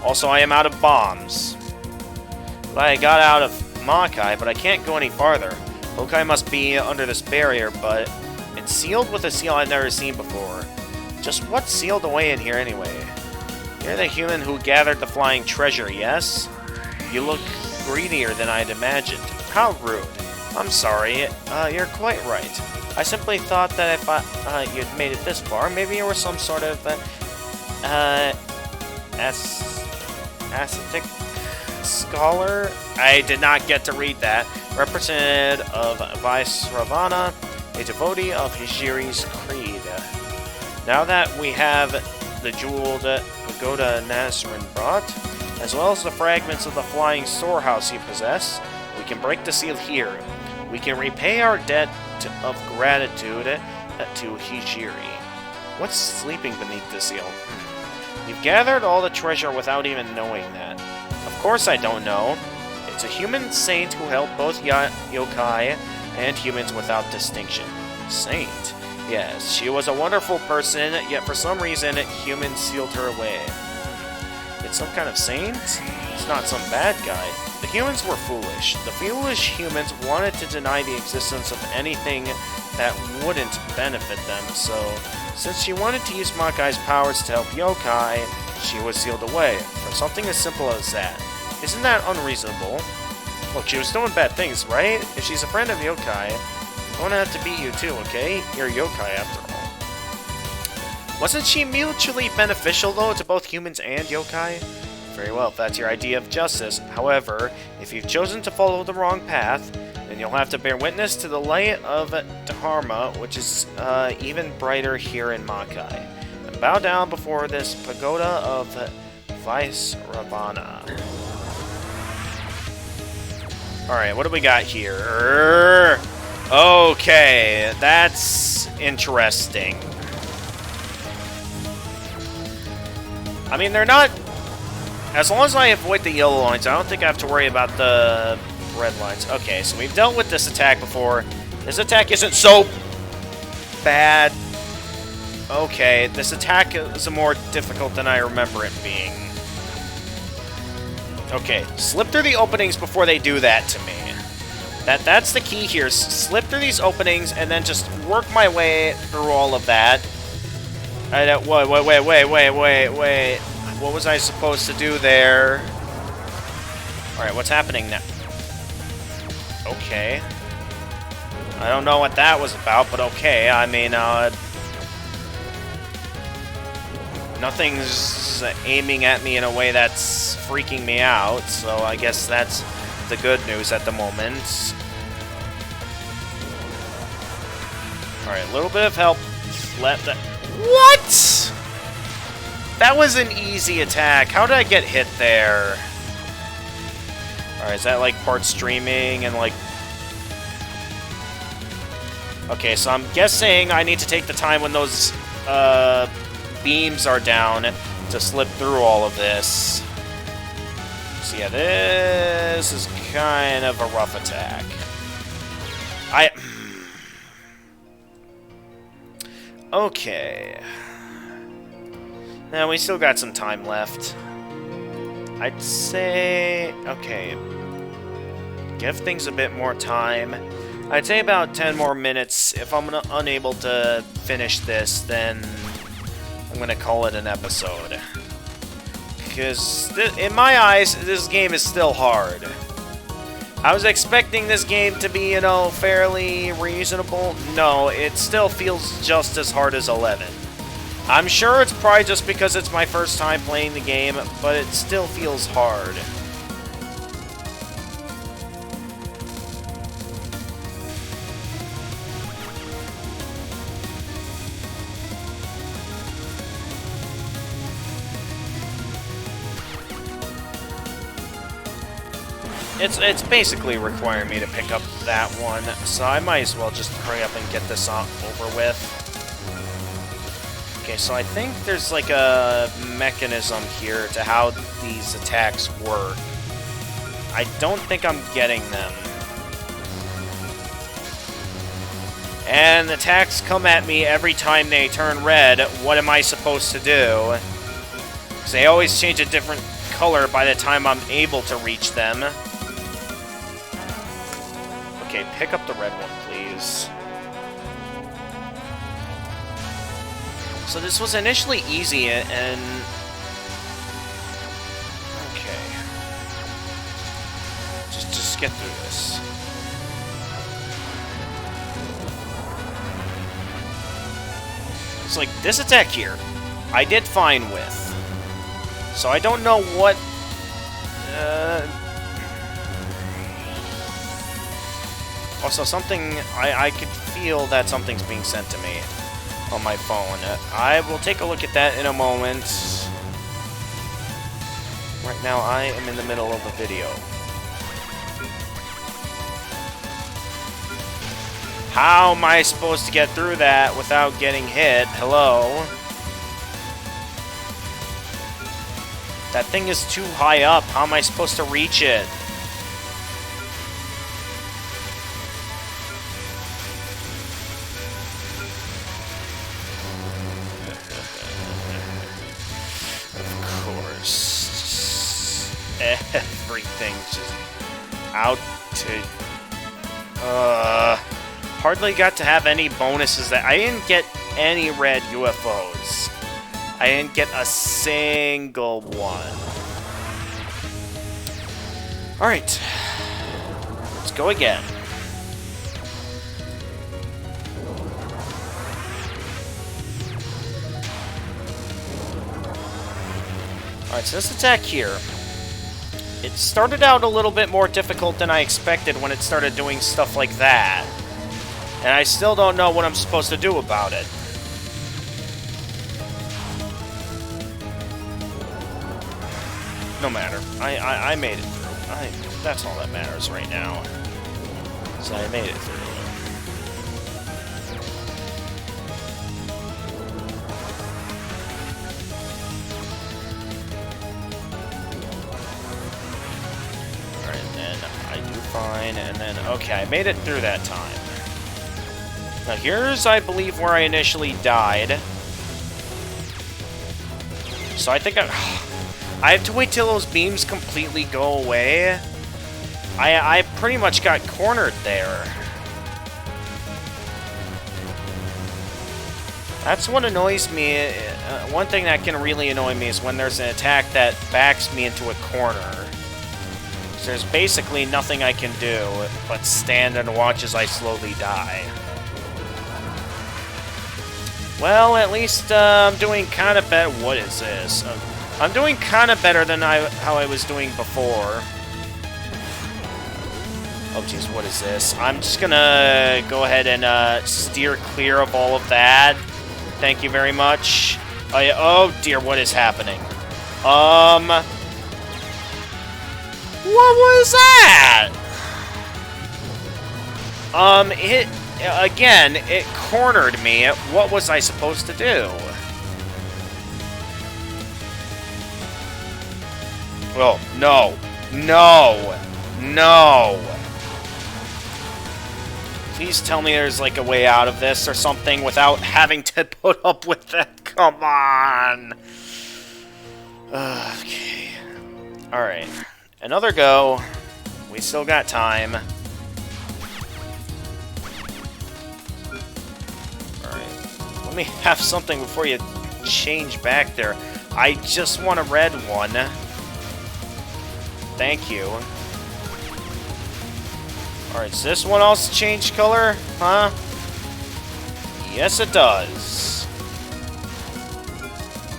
Also, I am out of bombs. I got out of Makai, but I can't go any farther. Makai must be under this barrier, but it's sealed with a seal I've never seen before. Just what's sealed away in here anyway? You're the human who gathered the flying treasure, yes? You look greedier than I'd imagined. How rude. I'm sorry. You're quite right. I simply thought that if you'd made it this far, maybe you were some sort of, ascetic scholar? I did not get to read that. Representative of Vice Ravana, a devotee of Hijiri's creed. Now that we have the jeweled pagoda Nazrin brought, as well as the fragments of the flying storehouse you possess, we can break the seal here. We can repay our debt of gratitude to Hijiri. What's sleeping beneath the seal? You've gathered all the treasure without even knowing that. Of course I don't know. It's a human saint who helped both yokai and humans without distinction. Saint? Yes, she was a wonderful person, yet for some reason humans sealed her away. It's some kind of saint? It's not some bad guy. The humans were foolish. The foolish humans wanted to deny the existence of anything that wouldn't benefit them, so since she wanted to use Makai's powers to help yokai, she was sealed away, for something as simple as that. Isn't that unreasonable? Look, she was doing bad things, right? If she's a friend of yokai, I'm gonna have to beat you too, okay? You're yokai after all. Wasn't she mutually beneficial, though, to both humans and yokai? Very well, if that's your idea of justice. However, if you've chosen to follow the wrong path, then you'll have to bear witness to the light of Dharma, which is even brighter here in Makai. And bow down before this pagoda of Vice Rabana. Alright, what do we got here? Okay, that's interesting. I mean, they're not... As long as I avoid the yellow lines, I don't think I have to worry about the red lines. Okay, so we've dealt with this attack before. This attack isn't so bad. Okay, this attack is more difficult than I remember it being. Okay, slip through the openings before they do that to me. That's the key here. Slip through these openings and then just work my way through all of that. Wait. What was I supposed to do there? Alright, what's happening now? Okay. I don't know what that was about, but okay. I mean, nothing's aiming at me in a way that's freaking me out, so I guess that's the good news at the moment. Alright, a little bit of help. Let that... What?! That was an easy attack. How did I get hit there? Alright, is that like part streaming and like... Okay, so I'm guessing I need to take the time when those beams are down to slip through all of this. So yeah, this is kind of a rough attack. Okay. Now, we still got some time left. I'd say... Okay. Give things a bit more time. I'd say about 10 more minutes. If I'm unable to finish this, then I'm gonna call it an episode. Because, in my eyes, this game is still hard. I was expecting this game to be, you know, fairly reasonable. No, it still feels just as hard as 11. I'm sure it's probably just because it's my first time playing the game, but it still feels hard. It's basically requiring me to pick up that one, so I might as well just hurry up and get this over with. Okay, so I think there's like a mechanism here to how these attacks work. I don't think I'm getting them. And attacks come at me every time they turn red. What am I supposed to do? Because they always change a different color by the time I'm able to reach them. Okay, pick up the red one, please. So this was initially easy, and... Okay. Just get through this. It's like, this attack here, I did fine with. So I don't know what... Also, something... I could feel that something's being sent to me on my phone. I will take a look at that in a moment. Right now, I am in the middle of a video. How am I supposed to get through that without getting hit? Hello? That thing is too high up. How am I supposed to reach it? Everything's just out to... Hardly got to have any bonuses that... I didn't get any red UFOs. I didn't get a single one. Alright. Let's go again. Alright, so this attack here... It started out a little bit more difficult than I expected when it started doing stuff like that. And I still don't know what I'm supposed to do about it. No matter. I made it through. That's all that matters right now. So I made it through. Alright, then I do fine, and then... Okay, I made it through that time. Now here's, I believe, where I initially died. So I think I have to wait till those beams completely go away. I pretty much got cornered there. That's what annoys me. One thing that can really annoy me is when there's an attack that backs me into a corner. So there's basically nothing I can do but stand and watch as I slowly die. Well, at least I'm doing kind of better. What is this? I'm doing kind of better than how I was doing before. Oh, jeez, what is this? I'm just gonna go ahead and steer clear of all of that. Thank you very much. Oh, dear, what is happening? What was that? Again, it cornered me. What was I supposed to do? Oh, no. No. No. Please tell me there's, like, a way out of this or something without having to put up with that. Come on. Okay. Alright. Another go. We still got time. Alright. Let me have something before you change back there. I just want a red one. Thank you. Alright, does this one also change color? Huh? Yes, it does.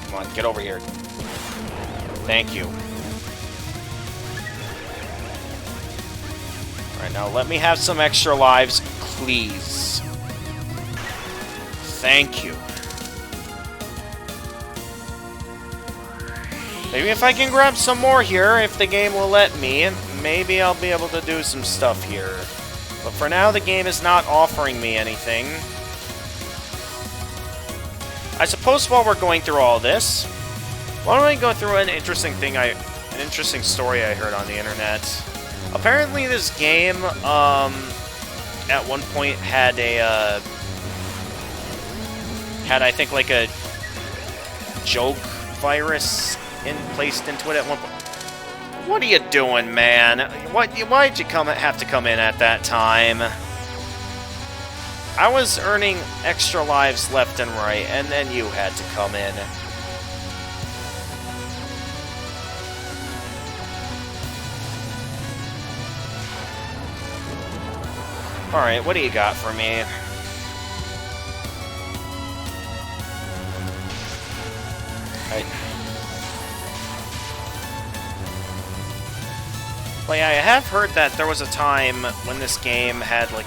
Come on, get over here. Thank you. Alright, now let me have some extra lives, please. Thank you. Maybe if I can grab some more here, if the game will let me, maybe I'll be able to do some stuff here. But for now, the game is not offering me anything. I suppose while we're going through all this, why don't I go through an interesting story I heard on the internet. Apparently this game, at one point had I think like a joke virus placed into it at one point. What are you doing, man? Why'd you have to come in at that time? I was earning extra lives left and right, and then you had to come in. Alright, what do you got for me? Well, yeah, I have heard that there was a time when this game had like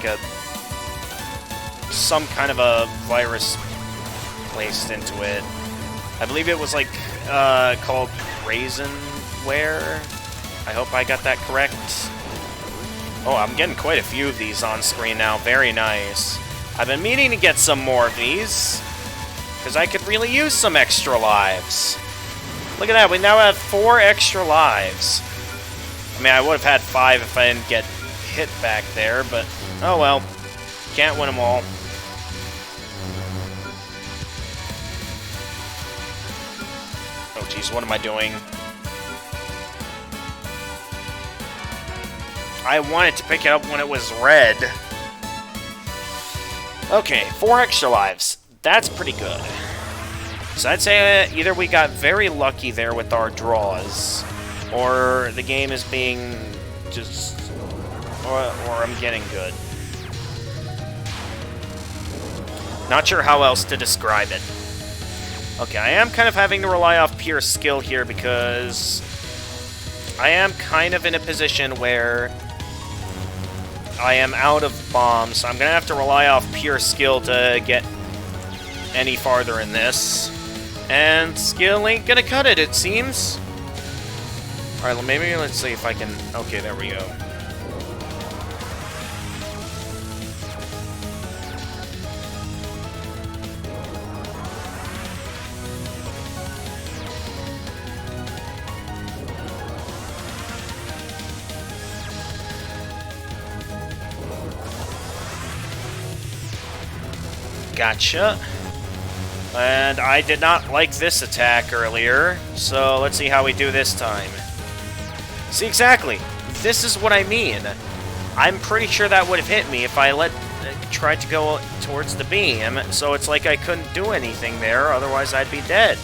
some kind of a virus placed into it. I believe it was like called Raisinware. I hope I got that correct. Oh, I'm getting quite a few of these on screen now. Very nice. I've been meaning to get some more of these because I could really use some extra lives. Look at that, we now have 4 extra lives. I mean, I would have had 5 if I didn't get hit back there, but oh well. Can't win them all. Oh jeez, what am I doing? I wanted to pick it up when it was red. Okay, 4 extra lives. That's pretty good. So I'd say either we got very lucky there with our draws, or the game is being just... or I'm getting good. Not sure how else to describe it. Okay, I am kind of having to rely off pure skill here because I am kind of in a position where I am out of bombs, so I'm going to have to rely off pure skill to get any farther in this. And skill ain't gonna cut it, it seems. Alright, maybe let's see if I can... Okay, there we go. Gotcha. And I did not like this attack earlier, so let's see how we do this time. See, exactly. This is what I mean. I'm pretty sure that would have hit me if I tried to go towards the beam, so it's like I couldn't do anything there, otherwise I'd be dead.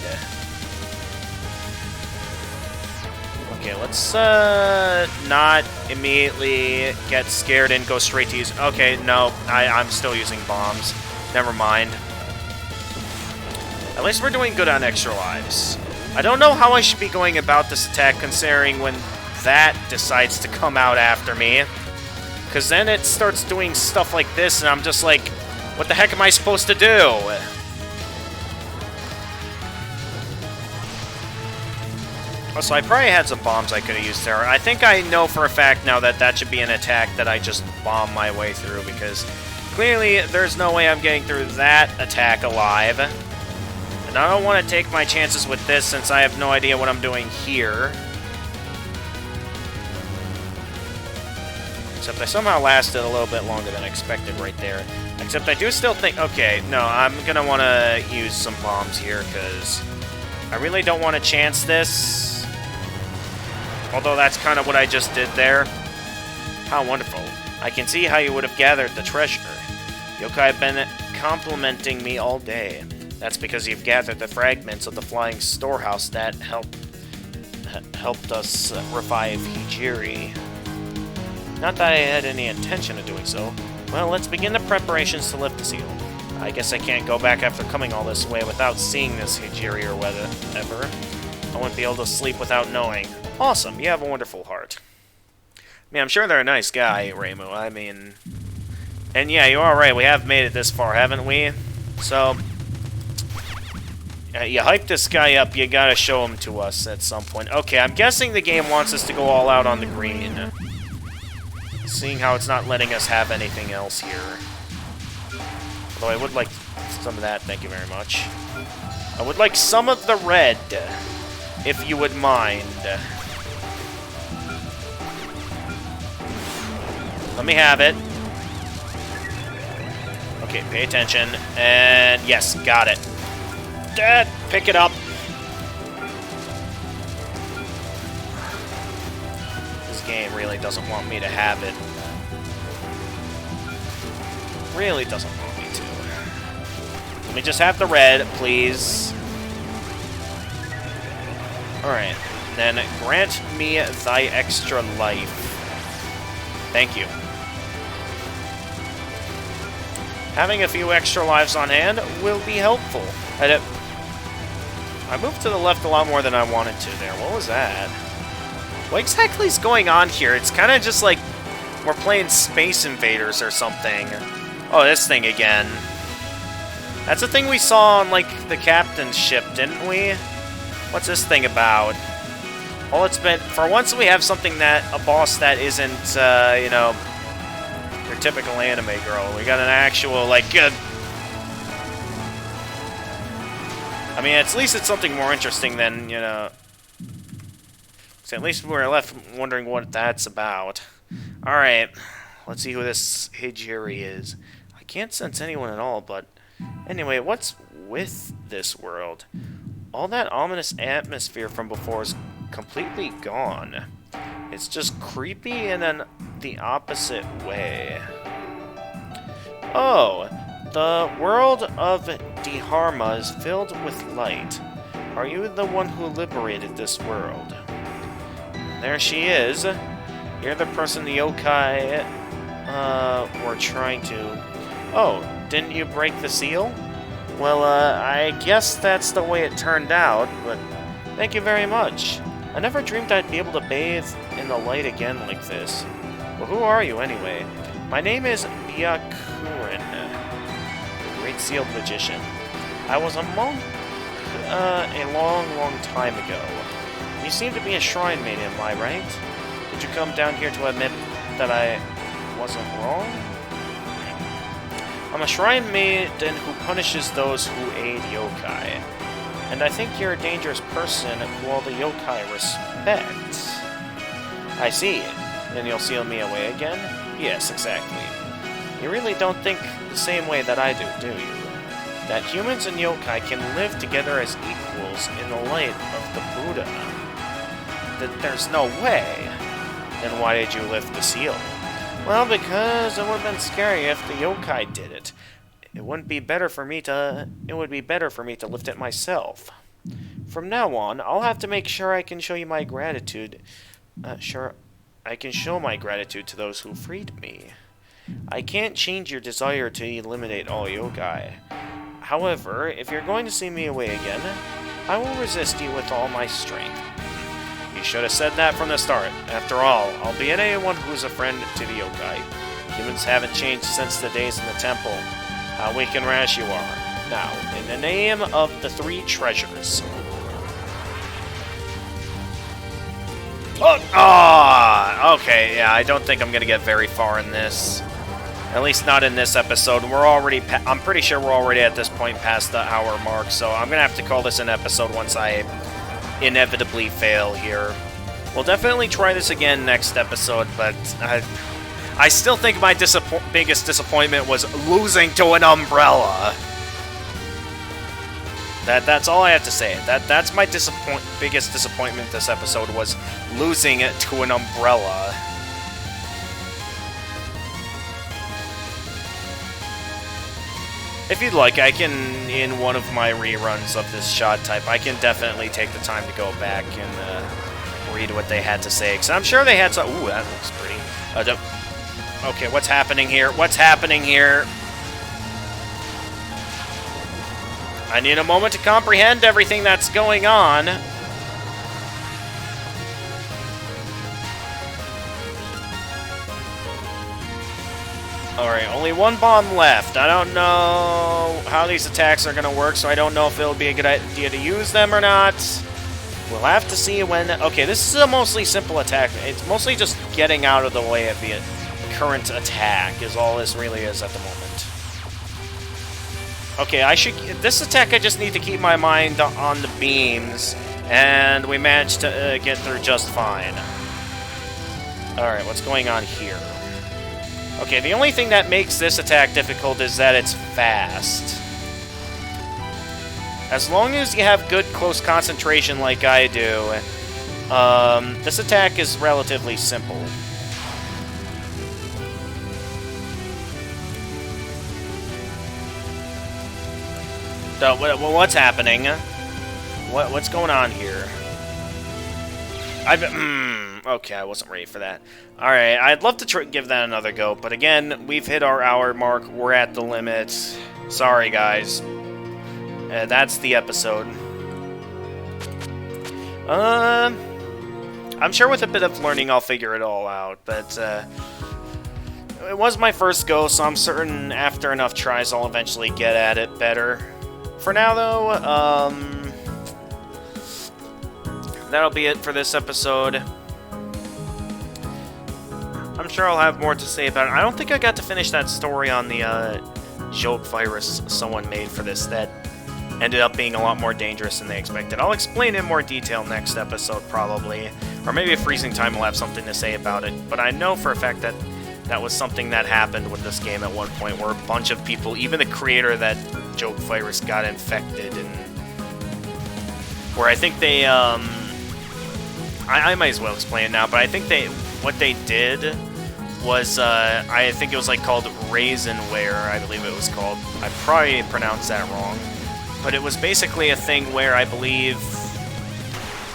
Okay, let's not immediately get scared and go straight to use... Okay, no, I'm still using bombs. Never mind. At least we're doing good on extra lives. I don't know how I should be going about this attack considering when that decides to come out after me. Because then it starts doing stuff like this and I'm just like, what the heck am I supposed to do? Also, I probably had some bombs I could have used there. I think I know for a fact now that that should be an attack that I just bomb my way through because clearly there's no way I'm getting through that attack alive. And I don't want to take my chances with this since I have no idea what I'm doing here. Except I somehow lasted a little bit longer than expected right there. Except I do still think... Okay, no, I'm going to want to use some bombs here because I really don't want to chance this. Although that's kind of what I just did there. How wonderful. I can see how you would have gathered the treasure. Yokai have been complimenting me all day. That's because you've gathered the fragments of the flying storehouse that helped us revive Hijiri. Not that I had any intention of doing so. Well, let's begin the preparations to lift the seal. I guess I can't go back after coming all this way without seeing this Hijiri or whatever. I wouldn't be able to sleep without knowing. Awesome, you have a wonderful heart. I mean, I'm sure they're a nice guy, Reimu. I mean... And yeah, you are right, we have made it this far, haven't we? So... you hype this guy up, you gotta show him to us at some point. Okay, I'm guessing the game wants us to go all out on the green. Seeing how it's not letting us have anything else here. Although I would like some of that, thank you very much. I would like some of the red, if you would mind. Let me have it. Okay, pay attention. And yes, got it. Dad, pick it up. This game really doesn't want me to have it. Really doesn't want me to. Let me just have the red, please. Alright, then grant me thy extra life. Thank you. Having a few extra lives on hand will be helpful. I moved to the left a lot more than I wanted to there. What was that? What exactly is going on here? It's kind of just like we're playing Space Invaders or something. Oh, this thing again. That's the thing we saw on, like, the captain's ship, didn't we? What's this thing about? Well, it's been... For once we have something that... A boss that isn't, you know... Your typical anime girl. We got an actual, like... I mean, at least it's something more interesting than, you know... So at least we're left wondering what that's about. Alright. Let's see who this Hijiri is. I can't sense anyone at all, but... Anyway, what's with this world? All that ominous atmosphere from before is completely gone. It's just creepy in the opposite way. Oh, the world of Dharma is filled with light. Are you the one who liberated this world? There she is. You're the person the yokai were trying to... Oh, didn't you break the seal? Well, I guess that's the way it turned out, but thank you very much. I never dreamed I'd be able to bathe in the light again like this. Well, who are you, anyway? My name is Byakuren, the Great Sealed Magician. I was a monk a long, long time ago. You seem to be a shrine maiden, am I right? Did you come down here to admit that I wasn't wrong? I'm a shrine maiden who punishes those who aid yokai. And I think you're a dangerous person who all the yokai respect. I see. Then you'll seal me away again? Yes, exactly. You really don't think the same way that I do you? That humans and yokai can live together as equals in the light of the Buddha. There's no way. Then why did you lift the seal? Well, because it would have been scary if the yokai did it. It would be better for me to lift it myself. From now on, I'll have to make sure I can show you my gratitude. I can show my gratitude to those who freed me. I can't change your desire to eliminate all yokai. However, if you're going to see me away again, I will resist you with all my strength. You should have said that from the start. After all, albeit anyone who's a friend to the yokai, humans haven't changed since the days in the temple. How weak and rash you are. Now, in the name of the 3 treasures. Oh, okay, yeah, I don't think I'm gonna get very far in this. At least not in this episode. We're already, I'm pretty sure we're already at this point past the hour mark, so I'm gonna have to call this an episode once I inevitably fail here. We'll definitely try this again next episode, but I still think my biggest disappointment was losing to an umbrella. That's all I have to say. That's my biggest disappointment this episode, was losing it to an umbrella. If you'd like, I can, in one of my reruns of this shot type, I can definitely take the time to go back and read what they had to say, because I'm sure they had some... Ooh, that looks pretty. Okay, what's happening here? What's happening here? I need a moment to comprehend everything that's going on. Alright, only 1 bomb left. I don't know how these attacks are going to work, so I don't know if it'll be a good idea to use them or not. We'll have to see when... Okay, this is a mostly simple attack. It's mostly just getting out of the way of the current attack is all this really is at the moment. Okay, this attack I just need to keep my mind on the beams, and we managed to get through just fine. Alright, what's going on here? Okay, the only thing that makes this attack difficult is that it's fast. As long as you have good close concentration like I do, this attack is relatively simple. So, what's happening? What's going on here? Okay, I wasn't ready for that. Alright, I'd love to give that another go, but again, we've hit our hour mark. We're at the limit. Sorry, guys. That's the episode. I'm sure with a bit of learning I'll figure it all out, but it was my first go, so I'm certain after enough tries I'll eventually get at it better. For now, though, that'll be it for this episode. I'm sure I'll have more to say about it. I don't think I got to finish that story on the joke virus someone made for this that ended up being a lot more dangerous than they expected. I'll explain in more detail next episode, probably. Or maybe if Freezing Time will have something to say about it. But I know for a fact that that was something that happened with this game at one point, where a bunch of people, even the creator of that joke virus, got infected, and where I think they, I might as well explain it now, but I think what they did was, I think it was like called Raisinware, I believe it was called. I probably pronounced that wrong. But it was basically a thing where I believe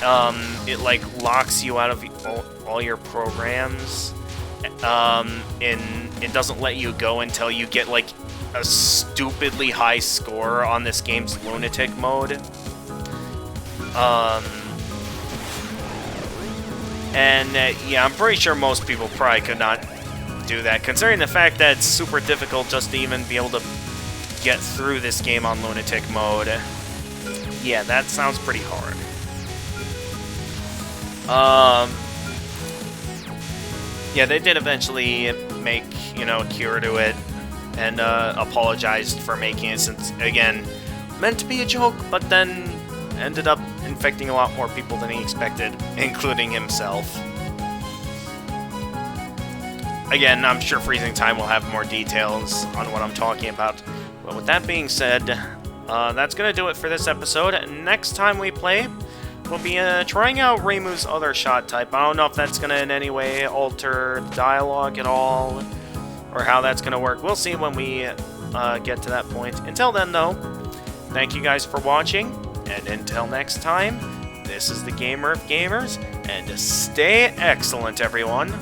it like locks you out of all your programs, and it doesn't let you go until you get like a stupidly high score on this game's lunatic mode. Yeah, I'm pretty sure most people probably could not do that, considering the fact that it's super difficult just to even be able to get through this game on lunatic mode. Yeah, that sounds pretty hard. Yeah, they did eventually make, a cure to it, and apologized for making it, since, again, meant to be a joke, but then ended up infecting a lot more people than he expected, including himself. Again, I'm sure Freezing Time will have more details on what I'm talking about. But with that being said, that's going to do it for this episode. Next time we play, we'll be trying out Reimu's other shot type. I don't know if that's going to in any way alter the dialogue at all, or how that's going to work. We'll see when we get to that point. Until then, though, thank you guys for watching, and until next time, this is the Gamer of Gamers, and stay excellent, everyone.